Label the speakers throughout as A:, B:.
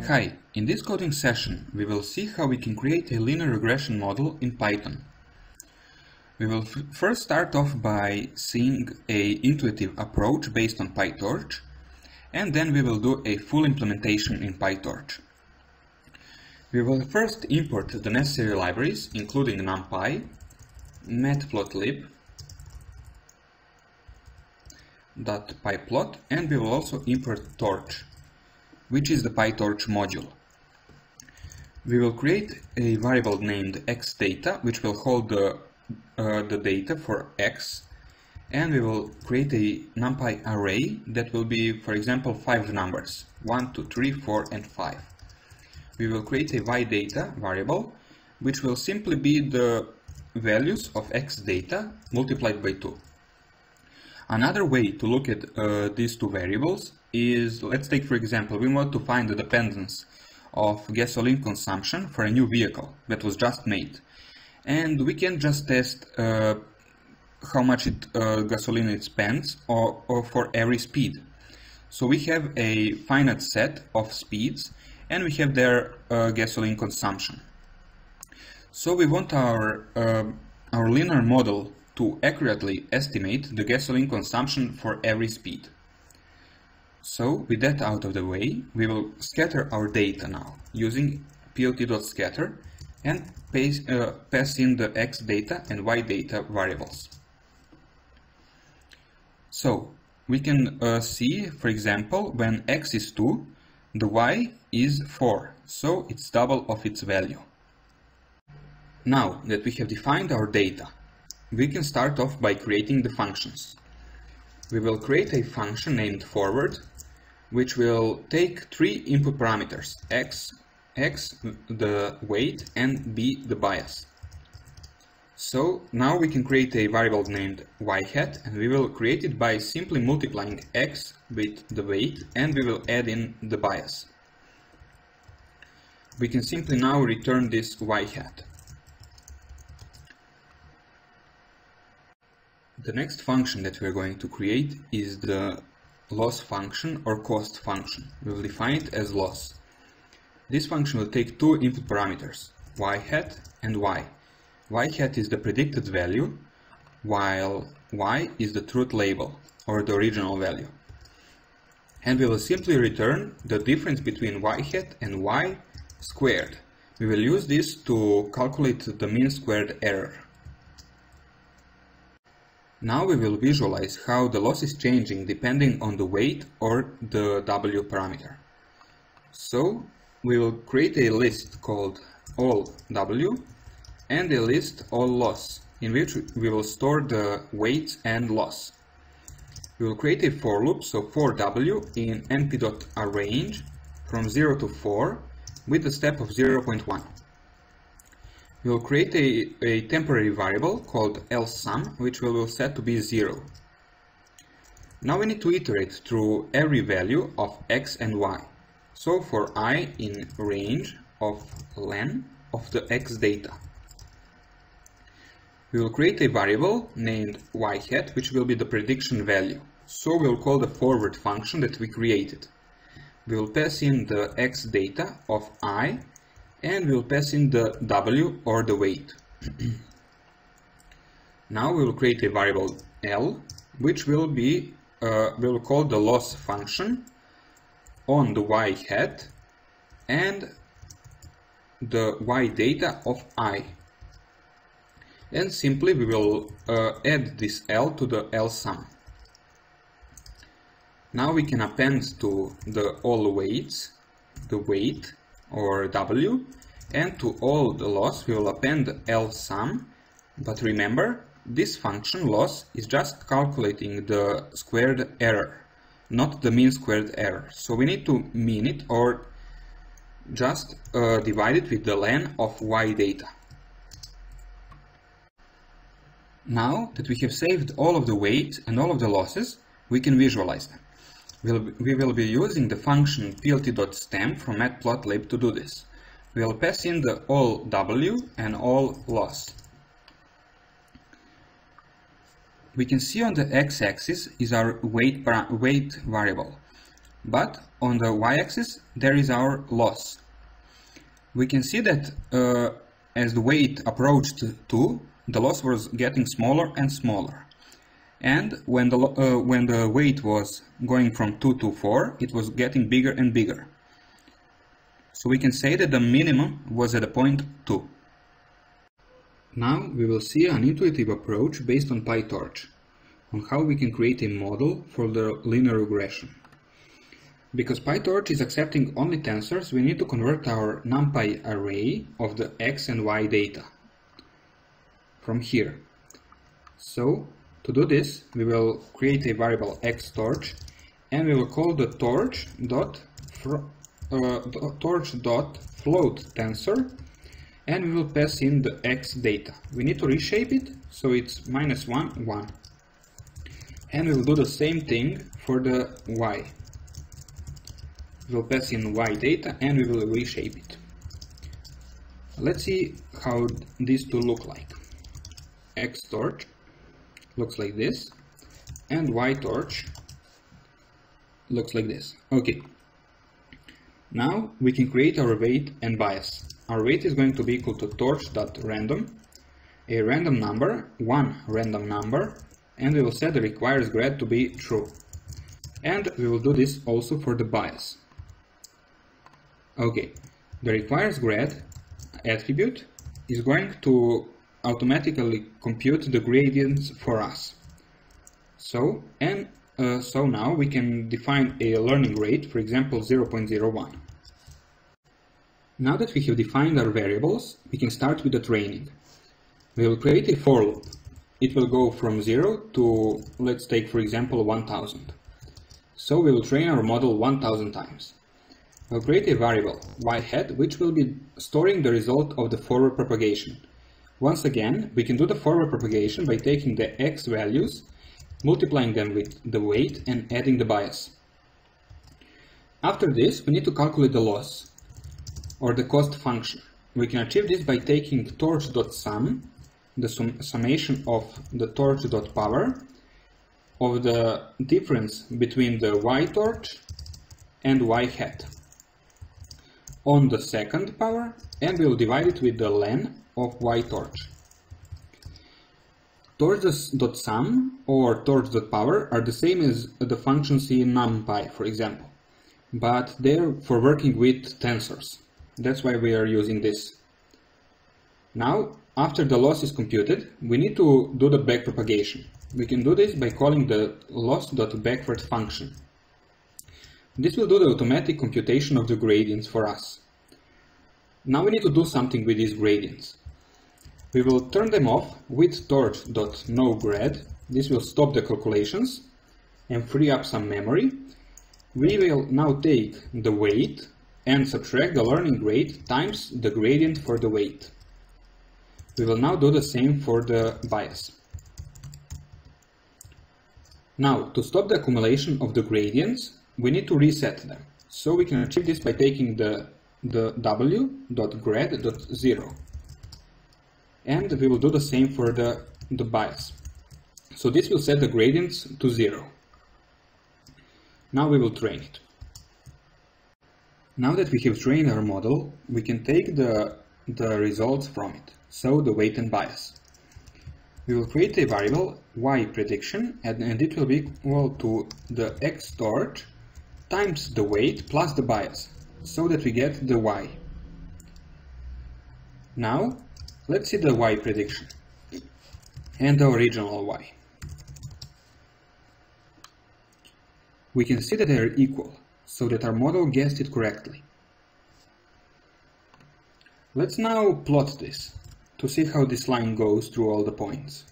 A: Hi, in this coding session we will see how we can create a linear regression model in Python. We will first start off by seeing an intuitive approach based on PyTorch, and then we will do a full implementation in PyTorch. We will first import the necessary libraries, including NumPy, matplotlib, .pyplot, and we will also import torch, which is the PyTorch module. We will create a variable named xData, which will hold the data for x, and we will create a NumPy array that will be, for example, 5 numbers, 1, 2, 3, 4, and 5. We will create a ydata variable, which will simply be the values of xData multiplied by 2. Another way to look at these two variables is, let's take for example, we want to find the dependence of gasoline consumption for a new vehicle that was just made. And we can just test how much gasoline it spends or for every speed. So we have a finite set of speeds and we have their gasoline consumption. So we want our linear model to accurately estimate the gasoline consumption for every speed. So with that out of the way, we will scatter our data now using plt.scatter and pass in the xData and ydata variables. So we can see, for example, when x is 2, the y is 4, so it's double of its value. Now that we have defined our data, we can start off by creating the functions. We will create a function named forward, which will take 3 input parameters, x, the weight, and b, the bias. So now we can create a variable named y-hat, and we will create it by simply multiplying x with the weight, and we will add in the bias. We can simply now return this y-hat. The next function that we are going to create is the loss function or cost function. We will define it as loss. This function will take 2 input parameters, y-hat and y. Y-hat is the predicted value, while y is the truth label or the original value. And we will simply return the difference between y-hat and y squared. We will use this to calculate the mean squared error. Now we will visualize how the loss is changing depending on the weight or the w parameter. So we will create a list called all w and a list all loss, in which we will store the weights and loss. We will create a for loop, so for w in np.arrange from 0 to 4 with the step of 0.1. We will create a temporary variable called lsum, which we will set to be 0. Now we need to iterate through every value of x and y. So for I in range of len of the xData. We will create a variable named y-hat, which will be the prediction value. So we will call the forward function that we created. We will pass in the xData of I, and we will pass in the w or the weight. Now we will create a variable L, which will be we will call the loss function on the y-hat and the y-data of I. And simply we will add this L to the lsum. Now we can append to the all weights the weight or w, and to all the loss we will append lsum, but remember, this function loss is just calculating the squared error, not the mean squared error. So we need to mean it or just divide it with the len of y data. Now that we have saved all of the weights and all of the losses, we can visualize them. We will be using the function plt.stem from matplotlib to do this. We will pass in the all w and all loss. We can see on the x-axis is our weight variable. but on the y-axis there is our loss. We can see that as the weight approached 2, the loss was getting smaller and smaller. And when the weight was going from 2 to 4, it was getting bigger and bigger. So we can say that the minimum was at the point 2. Now we will see an intuitive approach based on PyTorch, on how we can create a model for the linear regression. Because PyTorch is accepting only tensors, we need to convert our NumPy array of the x and y data from here. So to do this, we will create a variable xTorch, and we will call the torch.float tensor, and we will pass in the x data. We need to reshape it so it's -1, 1. And we will do the same thing for the y. We will pass in y data and we will reshape it. Let's see how these two look like. xTorch looks like this, and yTorch looks like this. Okay. Now we can create our weight and bias. Our weight is going to be equal to torch.random, a random number, one random number, and we will set the requires grad to be true. And we will do this also for the bias. Okay, the requires grad attribute is going to automatically compute the gradients for us. So now we can define a learning rate, for example 0.01. Now that we have defined our variables, we can start with the training. We will create a for loop. It will go from 0 to, let's take for example 1000. So we will train our model 1000 times. We'll create a variable y_hat which will be storing the result of the forward propagation. Once again, we can do the forward propagation by taking the x values, multiplying them with the weight and adding the bias. After this, we need to calculate the loss, or the cost function. We can achieve this by taking torch.sum, the summation of the torch.power, of the difference between the y_torch and y_hat on the second power, and we will divide it with the len of y_torch. Torch.sum or torch.power are the same as the functions in NumPy, for example, but they're for working with tensors. That's why we are using this. Now, after the loss is computed, we need to do the backpropagation. We can do this by calling the loss.backward function. This will do the automatic computation of the gradients for us. Now we need to do something with these gradients. We will turn them off with torch.noGrad. This will stop the calculations and free up some memory. We will now take the weight and subtract the learning rate times the gradient for the weight. We will now do the same for the bias. Now, to stop the accumulation of the gradients, we need to reset them. So we can achieve this by taking the w.grad.0. And we will do the same for the bias. So this will set the gradients to 0. Now we will train it. Now that we have trained our model, we can take the results from it, so the weight and bias. We will create a variable yPrediction, and it will be equal to the xTorch times the weight plus the bias, so that we get the y. Now, let's see the yPrediction and the original y. We can see that they are equal, so that our model guessed it correctly. Let's now plot this to see how this line goes through all the points.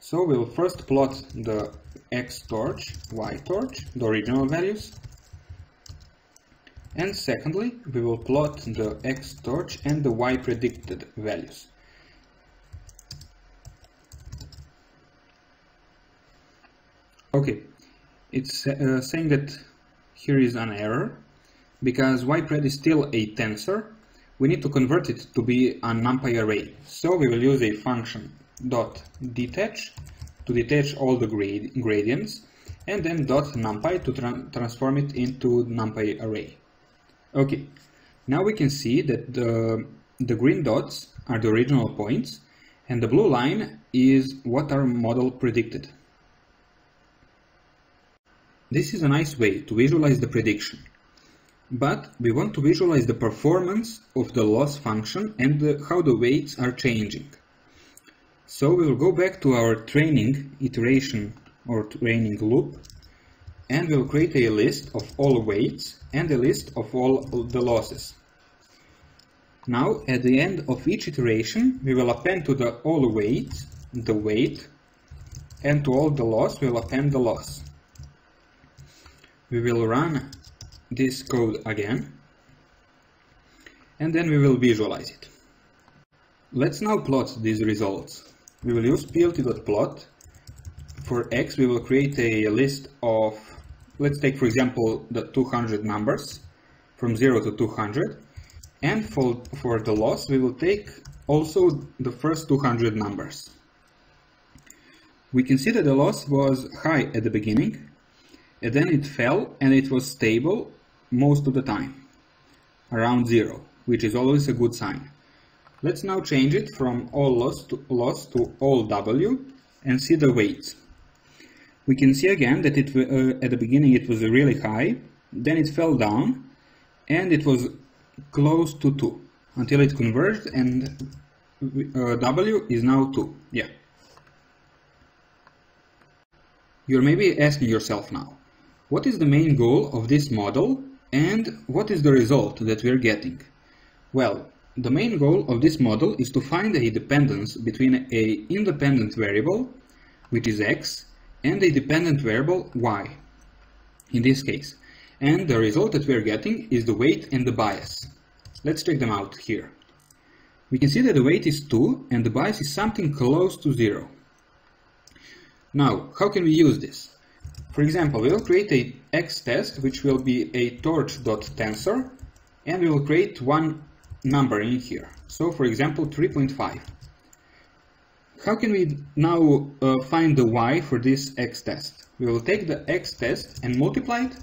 A: So we'll first plot the xTorch, yTorch, the original values, and secondly we will plot the xTorch and the yPredicted values. Okay, it's saying that here is an error, because yPred is still a tensor. We need to convert it to be a NumPy array. So we will use a function .detach to detach all the gradients, and then .numpy to transform it into NumPy array. Okay, now we can see that the green dots are the original points, and the blue line is what our model predicted. This is a nice way to visualize the prediction, but we want to visualize the performance of the loss function and how the weights are changing. So we will go back to our training iteration or training loop, and we will create a list of all weights and a list of all the losses. Now at the end of each iteration we will append to the all weights the weight, and to all the loss we will append the loss. We will run this code again, and then we will visualize it. Let's now plot these results. We will use plt.plot. For x we will create a list of, let's take for example the 200 numbers from 0 to 200, and for the loss we will take also the first 200 numbers. We can see that the loss was high at the beginning, and then it fell and it was stable most of the time, around 0, which is always a good sign. Let's now change it from all loss to all W and see the weights. We can see again that at the beginning it was really high, then it fell down and it was close to 2 until it converged, and W is now 2. Yeah. You're maybe asking yourself now, what is the main goal of this model and what is the result that we're getting? Well, the main goal of this model is to find a dependence between an independent variable, which is x, and a dependent variable y, in this case. And the result that we're getting is the weight and the bias. Let's check them out here. We can see that the weight is 2 and the bias is something close to 0. Now, how can we use this? For example, we will create a x test which will be a torch.tensor, and we will create one number in here. So for example 3.5. How can we now find the y for this x test? We will take the x test and multiply it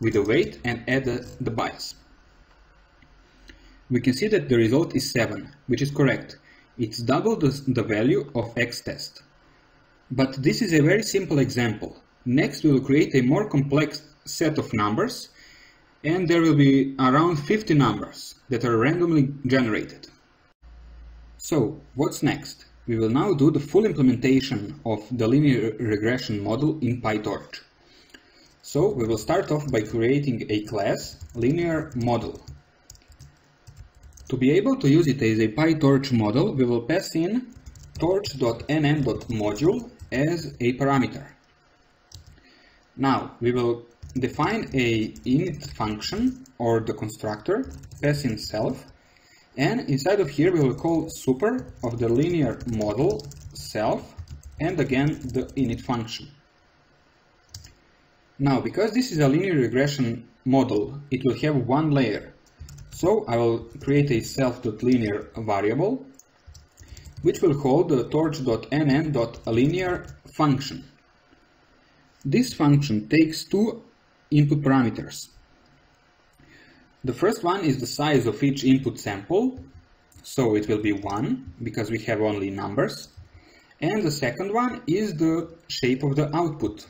A: with the weight and add the bias. We can see that the result is 7, which is correct. It's double the value of x test. But this is a very simple example. Next we will create a more complex set of numbers, and there will be around 50 numbers that are randomly generated. So what's next? We will now do the full implementation of the linear regression model in PyTorch. So we will start off by creating a class linear model. To be able to use it as a PyTorch model, we will pass in torch.nm.module as a parameter. Now we will define a init function or the constructor, pass in self, and inside of here we will call super of the linear model self and again the init function. Now because this is a linear regression model, it will have one layer. So I will create a self.linear variable which will hold the torch.nm.linear function. This function takes two input parameters. The first one is the size of each input sample, so it will be 1 because we have only numbers, and the second one is the shape of the output,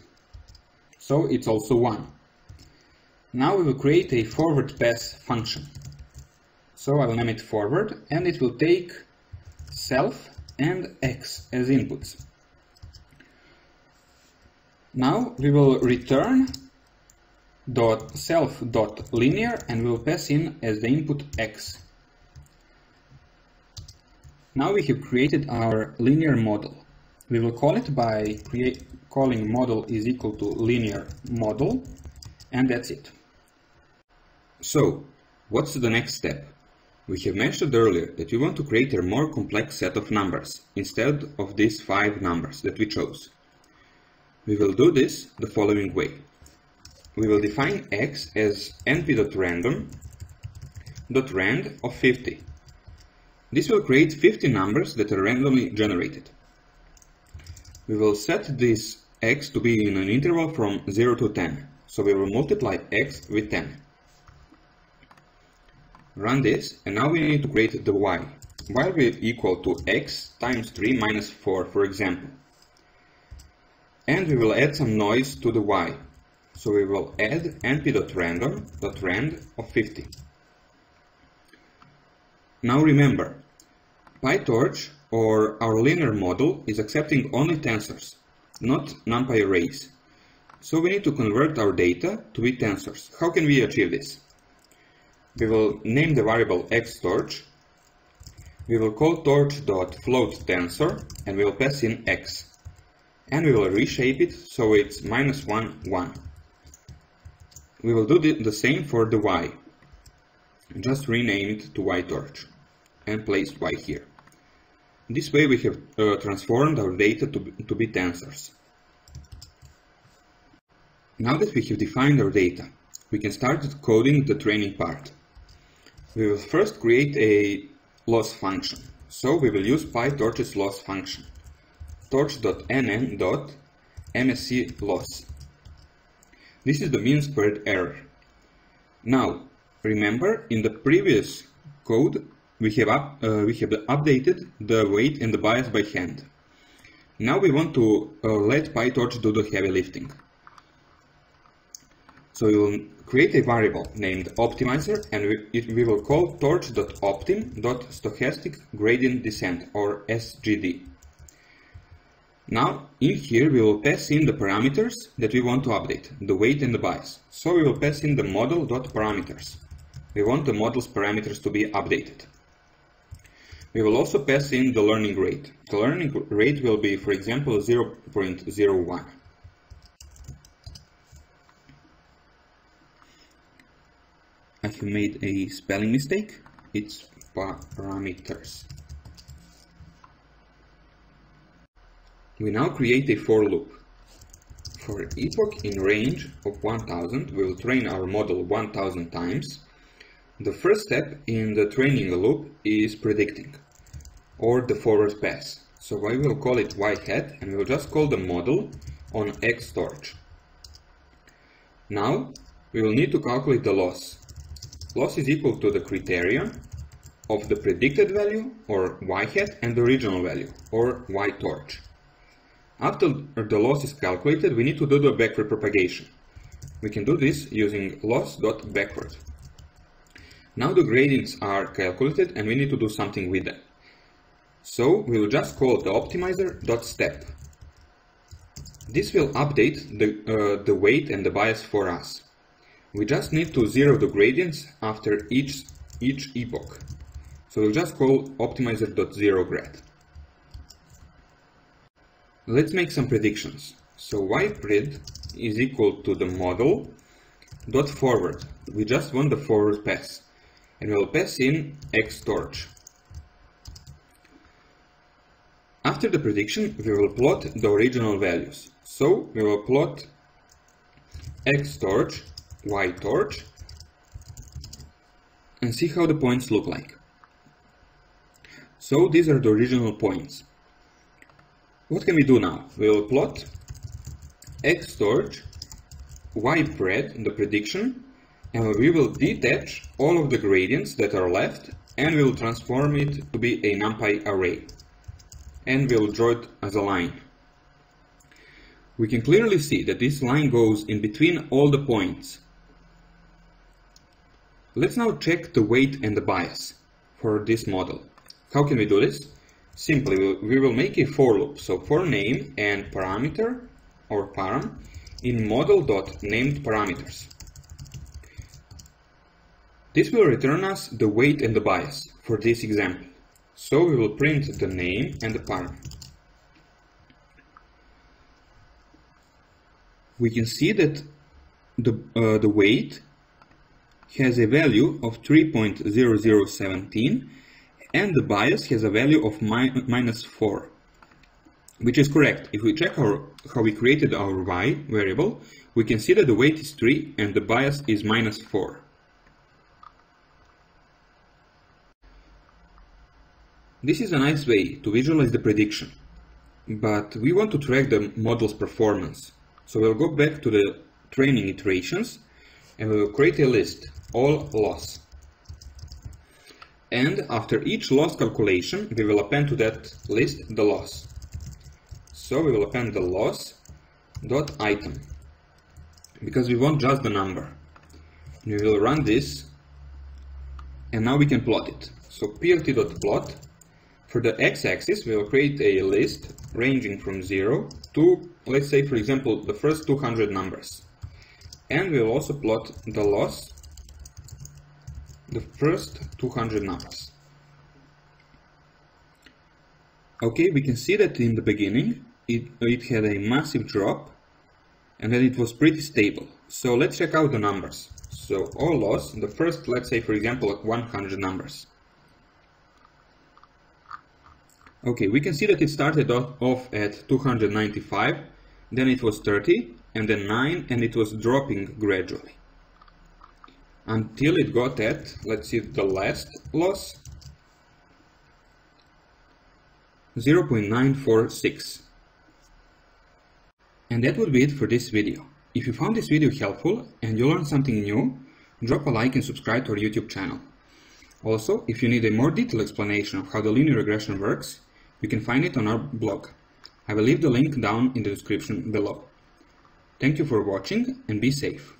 A: so it's also 1. Now we will create a forward pass function. So I will name it forward, and it will take self and x as inputs. Now we will return self.linear and we will pass in as the input x. Now we have created our linear model. We will call it by calling model is equal to linear model, and that's it. So what's the next step? We have mentioned earlier that we want to create a more complex set of numbers instead of these 5 numbers that we chose. We will do this the following way. We will define x as np.random.rand of 50. This will create 50 numbers that are randomly generated. We will set this x to be in an interval from 0 to 10. So we will multiply x with 10. Run this, and now we need to create the y. Y will be equal to x times 3 minus 4, for example. And we will add some noise to the y. So we will add np.random.rand of 50. Now remember, PyTorch or our linear model is accepting only tensors, not NumPy arrays. So we need to convert our data to be tensors. How can we achieve this? We will name the variable xTorch. We will call torch.floatTensor and we will pass in x. And we will reshape it so it's -1, 1. We will do the same for the y. Just rename it to yTorch and place y here. This way we have transformed our data to be tensors. Now that we have defined our data, we can start coding the training part. We will first create a loss function. So we will use PyTorch's loss function, torch.nn.mscloss. This is the mean squared error. Now, remember, in the previous code, we have updated the weight and the bias by hand. Now we want to let PyTorch do the heavy lifting. So we will create a variable named optimizer, and we will call torch.optim.stochasticGradientDescent, or SGD. Now, in here we will pass in the parameters that we want to update, the weight and the bias. So we will pass in the model.parameters. We want the model's parameters to be updated. We will also pass in the learning rate. The learning rate will be, for example, 0.01. I have made a spelling mistake. It's parameters. We now create a for loop. For epoch in range of 1000, we will train our model 1000 times. The first step in the training loop is predicting, or the forward pass. So I will call it y hat, and we will just call the model on xTorch. Now we will need to calculate the loss. Loss is equal to the criterion of the predicted value, or y hat, and the original value, or yTorch. After the loss is calculated, we need to do the backward propagation. We can do this using loss.backward. Now the gradients are calculated and we need to do something with them. So we will just call the optimizer.step. This will update the weight and the bias for us. We just need to zero the gradients after each epoch. So we'll just call optimizer.zeroGrad. Let's make some predictions. So ypred is equal to the model.forward. We just want the forward pass. And we'll pass in xTorch. After the prediction, we will plot the original values. So we will plot xTorch, yTorch, and see how the points look like. So these are the original points. What can we do now? We will plot xTorch, ypred, the prediction, and we will detach all of the gradients that are left, and we will transform it to be a NumPy array. And we will draw it as a line. We can clearly see that this line goes in between all the points. Let's now check the weight and the bias for this model. How can we do this? Simply, we will make a for loop. So for name and parameter, or param, in model.namedParameters. This will return us the weight and the bias for this example. So we will print the name and the param. We can see that the weight has a value of 3.0017 and the bias has a value of -4, which is correct. If we check how we created our y variable, we can see that the weight is 3 and the bias is -4. This is a nice way to visualize the prediction. but we want to track the model's performance. So we'll go back to the training iterations and we will create a list, all loss. And after each loss calculation, we will append to that list the loss. So we will append the loss.item, because we want just the number. We will run this, and now we can plot it. So plt.plot. For the x-axis, we will create a list ranging from 0 to, let's say, for example, the first 200 numbers. And we will also plot the loss, the first 200 numbers. Okay, we can see that in the beginning it had a massive drop and then it was pretty stable. So let's check out the numbers. So all loss, the first, let's say for example, 100 numbers. Okay, we can see that it started off at 295, then it was 30, and then 9, and it was dropping gradually. Until it got at, let's see, the last loss, 0.946. And that would be it for this video. If you found this video helpful and you learned something new, drop a like and subscribe to our YouTube channel. Also, if you need a more detailed explanation of how the linear regression works, you can find it on our blog. I will leave the link down in the description below. Thank you for watching and be safe.